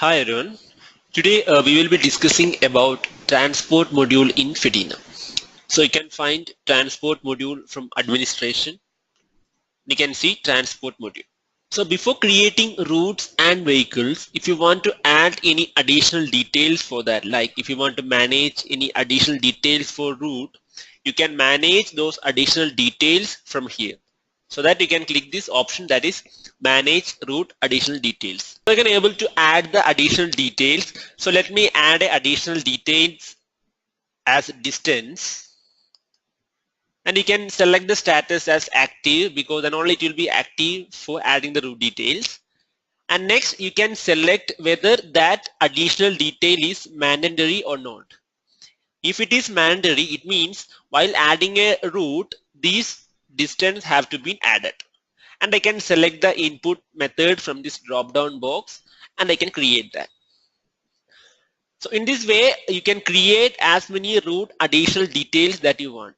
Hi everyone. Today we will be discussing about transport module in Fedina. So you can find transport module from administration. You can see transport module. So before creating routes and vehicles, if you want to add any additional details for that, like if you want to manage any additional details for route, you can manage those additional details from here. So that you can click this option, that is manage route additional details. So you can able to add the additional details. So let me add a additional details as distance, and you can select the status as active because then only it will be active for adding the route details. And next you can select whether that additional detail is mandatory or not. If it is mandatory, it means while adding a route, these distance have to be added. And I can select the input method from this drop down box and I can create that. So in this way, you can create as many route additional details that you want.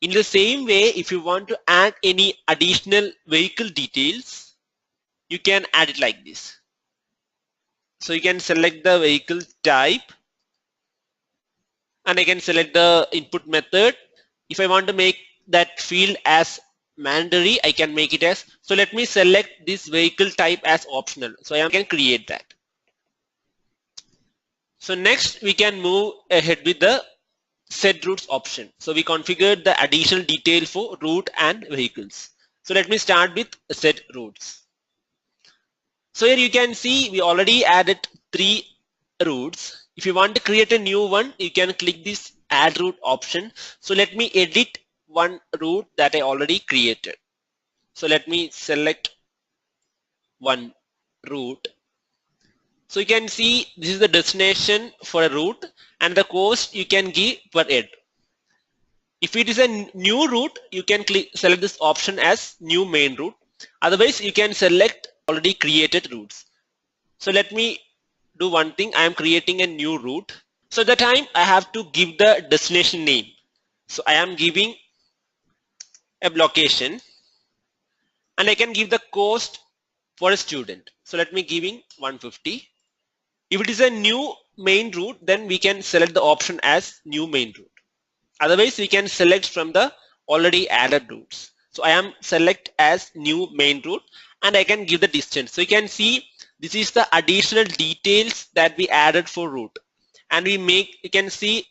In the same way, if you want to add any additional vehicle details, you can add it like this. So you can select the vehicle type and I can select the input method. If I want to make that field as mandatory, I can make it as, so let me select this vehicle type as optional. So I can create that. So next we can move ahead with the set routes option. So we configured the additional detail for route and vehicles. So let me start with set routes. So here you can see we already added 3 routes. If you want to create a new one, you can click this add route option. So let me edit one route that I already created. So let me select one route. So you can see this is the destination for a route and the cost you can give per head. If it is a new route, you can select this option as new main route. Otherwise, you can select already created routes. So let me do one thing. I am creating a new route. So at the time I have to give the destination name. So I am giving a location and I can give the cost for a student. So let me giving 150. If it is a new main route, then we can select the option as new main route. Otherwise, we can select from the already added routes. So I am select as new main route and I can give the distance. So you can see this is the additional details that we added for route. And you can see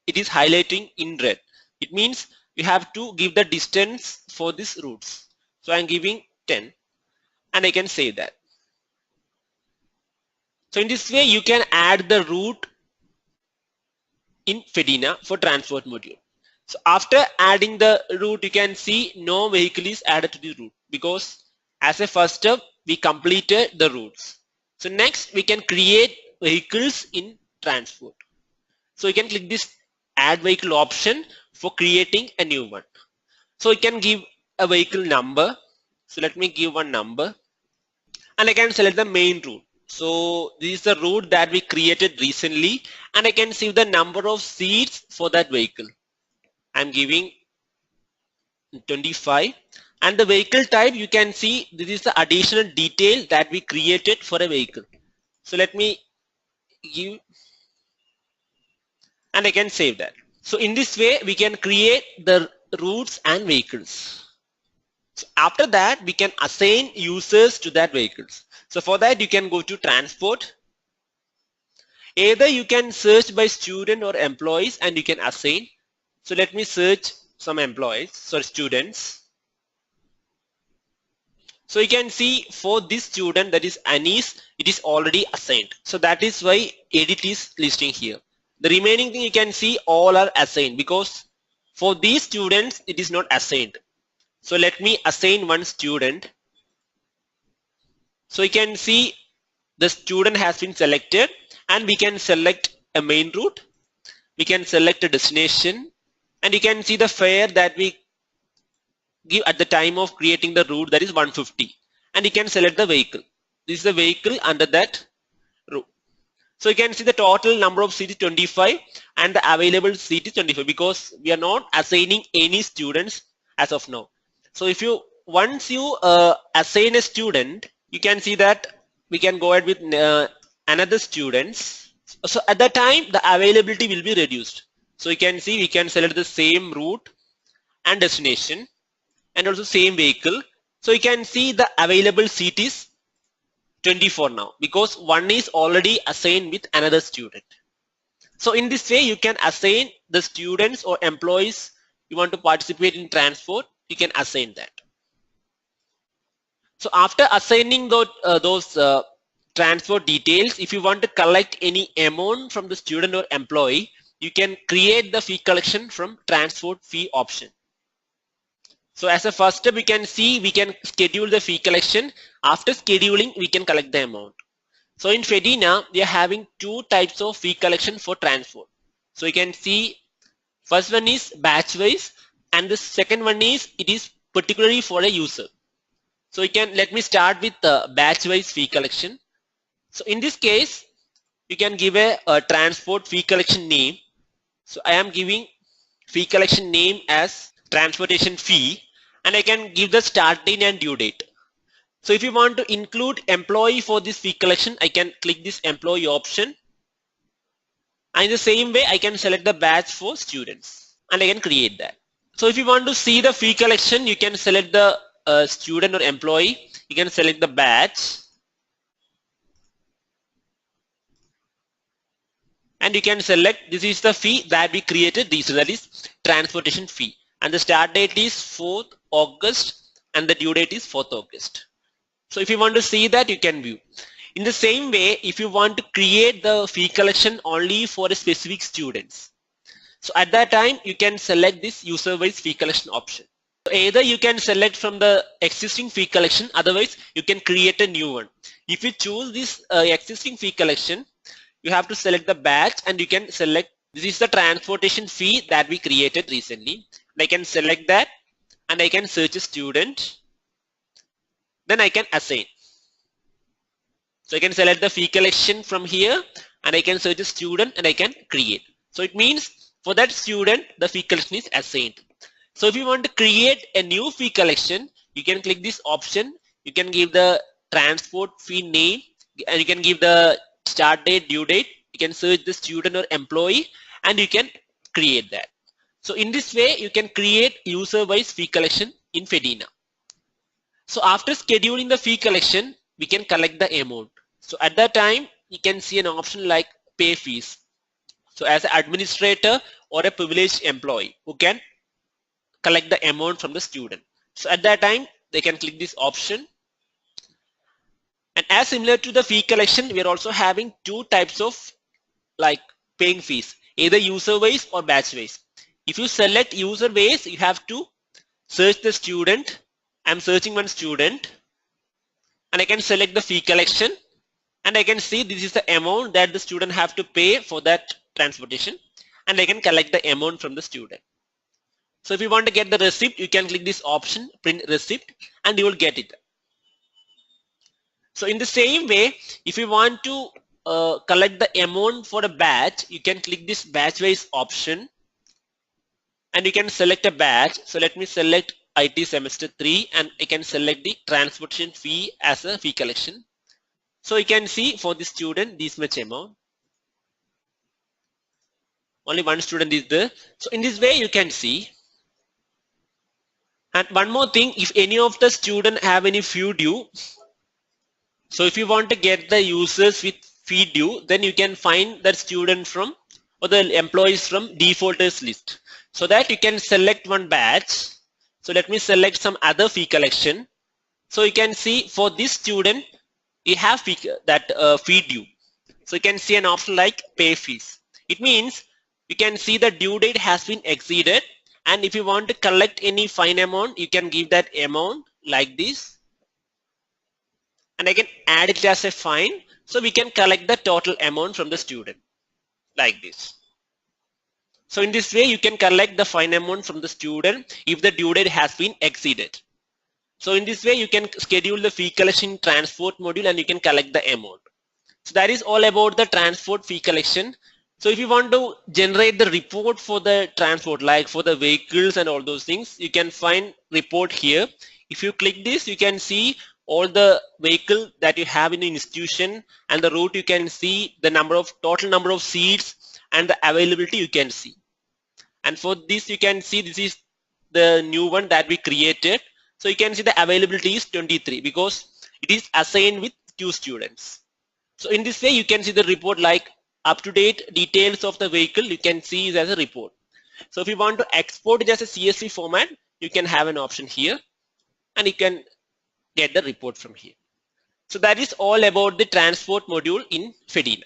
it is highlighting in red. It means we have to give the distance for these routes. So I'm giving 10 and I can save that. So in this way, you can add the route in Fedina for transport module. So after adding the route, you can see no vehicle is added to the route because as a first step, we completed the routes. So next we can create vehicles in transport. So you can click this add vehicle option for creating a new one. So you can give a vehicle number. So let me give one number and I can select the main route. So this is the route that we created recently and I can see the number of seats for that vehicle. I'm giving 25 and the vehicle type you can see this is the additional detail that we created for a vehicle. So let me give and I can save that. So in this way we can create the routes and vehicles. So after that we can assign users to that vehicles. So for that you can go to transport. Either you can search by student or employees and you can assign. So let me search some employees, sorry, students. So you can see for this student, that is Anis, it is already assigned. So that is why edit is listing here. The remaining thing you can see all are assigned because for these students it is not assigned. So let me assign one student. So you can see the student has been selected and we can select a main route. We can select a destination and you can see the fare that we give at the time of creating the route, that is 150, and you can select the vehicle. This is the vehicle under that route. So you can see the total number of seats is 25 and the available seat is 25 because we are not assigning any students as of now. So if you once you assign a student, you can see that we can go ahead with another students. So at that time, the availability will be reduced. So you can see we can select the same route and destination and also same vehicle. So you can see the available seat is 24 now because one is already assigned with another student. So in this way, you can assign the students or employees you want to participate in transport, you can assign that. So after assigning those transport details, if you want to collect any amount from the student or employee, you can create the fee collection from transport fee option. So as a first step, we can see we can schedule the fee collection. After scheduling, we can collect the amount. So in FEDINA, we are having two types of fee collection for transport. So you can see first one is batch wise and the second one is it is particularly for a user. So you can let me start with the batch wise fee collection. So in this case, you can give a transport fee collection name. So I am giving fee collection name as transportation fee and I can give the start date and due date. So if you want to include employee for this fee collection, I can click this employee option. And in the same way, I can select the batch for students and I can create that. So if you want to see the fee collection, you can select the student or employee. You can select the batch. And you can select this is the fee that we created recently, that is transportation fee. And the start date is 4th August and the due date is 4th August. So if you want to see that, you can view. In the same way, if you want to create the fee collection only for a specific students. So at that time, you can select this user-wise fee collection option. So either you can select from the existing fee collection, otherwise you can create a new one. If you choose this existing fee collection, you have to select the batch and you can select this is the transportation fee that we created recently. I can select that and I can search a student. Then I can assign. So I can select the fee collection from here and I can search a student and I can create. So it means for that student, the fee collection is assigned. So if you want to create a new fee collection, you can click this option. You can give the transport fee name and you can give the start date, due date. You can search the student or employee and you can create that. So in this way, you can create user-wise fee collection in FEDINA. So after scheduling the fee collection, we can collect the amount. So at that time, you can see an option like pay fees. So as an administrator or a privileged employee who can collect the amount from the student. So at that time, they can click this option. And as similar to the fee collection, we are also having two types of like paying fees, either user-wise or batch-wise. If you select user-wise, you have to search the student. I'm searching one student and I can select the fee collection and I can see this is the amount that the student have to pay for that transportation and I can collect the amount from the student. So if you want to get the receipt, you can click this option, print receipt, and you will get it. So in the same way, if you want to collect the amount for a batch, you can click this batch wise option and you can select a batch. So let me select IT semester 3 and I can select the transportation fee as a fee collection. So you can see for the student this much amount. Only one student is there. So in this way you can see. And one more thing, if any of the student have any fee due, so if you want to get the users with fee due, then you can find that student from or the employees from defaulters list. So that you can select one batch. So let me select some other fee collection. So you can see for this student, you have fee due. So you can see an option like pay fees. It means you can see the due date has been exceeded. And if you want to collect any fine amount, you can give that amount like this. And I can add it as a fine. So we can collect the total amount from the student like this. So in this way, you can collect the fine amount from the student if the due date has been exceeded. So in this way, you can schedule the fee collection transport module and you can collect the amount. So that is all about the transport fee collection. So if you want to generate the report for the transport, like for the vehicles and all those things, you can find report here. If you click this, you can see all the vehicle that you have in the institution, and the route you can see the total number of seats and the availability you can see. And for this you can see this is the new one that we created. So you can see the availability is 23 because it is assigned with 2 students. So in this way you can see the report like up-to-date details of the vehicle you can see as a report. So if you want to export it as a CSV format, you can have an option here and you can get the report from here. So that is all about the transport module in Fedina.